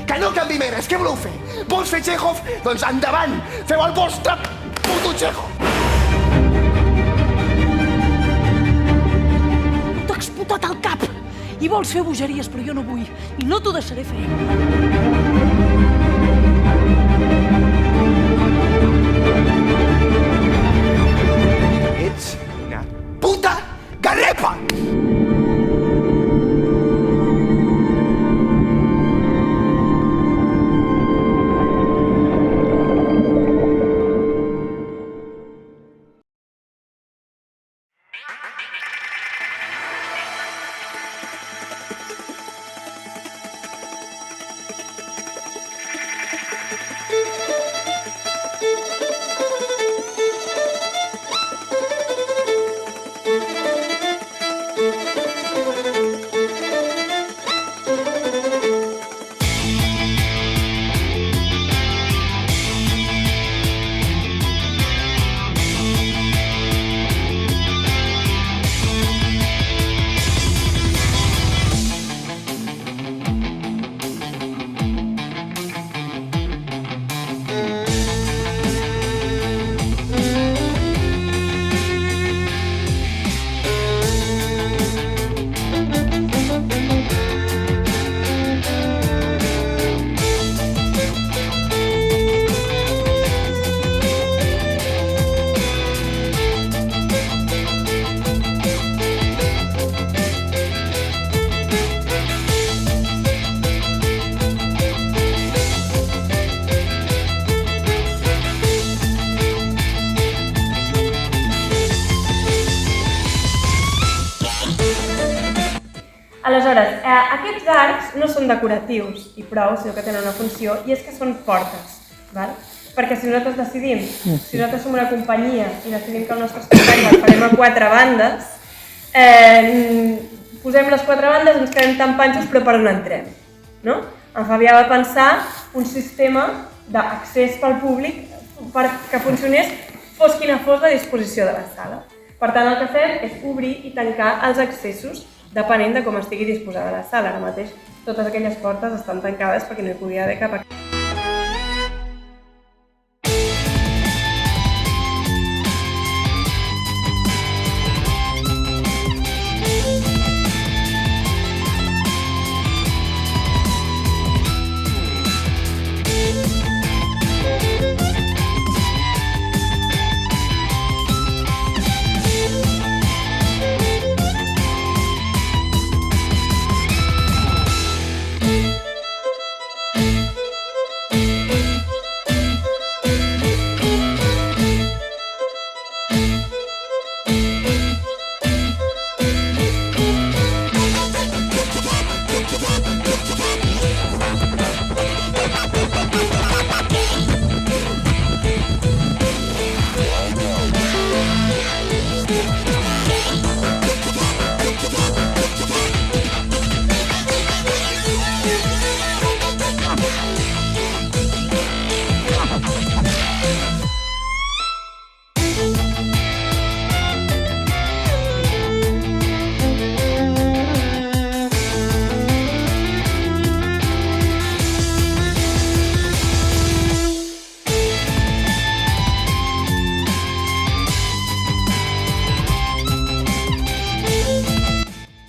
Que no canvi més res, què voleu fer? Vols fer Chekhov? Doncs endavant, feu el vostre puto Chekhov! T'ha explotat el cap! I vols fer bogeries, però jo no vull, i no t'ho deixaré fer. Ets una puta garrepa! Aleshores, aquests arcs no són decoratius i prou, sinó que tenen una funció, i és que són portes, val? Perquè si nosaltres decidim, si nosaltres som una companyia i decidim que el nostre espectacle el farem a 4 bandes, posem les 4 bandes, ens quedem tan panxos, però per on entrem, no? En Fabià va pensar un sistema d'accés pel públic perquè funcionés fos quina fos la disposició de la sala. Per tant, el que fem és obrir i tancar els accessos depenent de com estigui disposada la sala. Ara mateix totes aquelles portes estan tancades perquè no hi podia haver cap accés.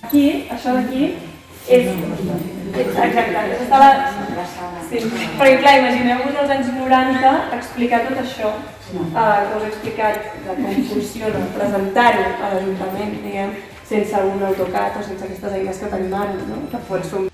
Aquí, això d'aquí, és... Exacte, estava... Sí, perquè clar, imagineu-vos als anys 90 explicar tot això que us he explicat de com funciona, presentar-ho a l'Ajuntament, diguem, sense un AutoCAD o sense aquestes eines que tenim ara, no? Que pot ser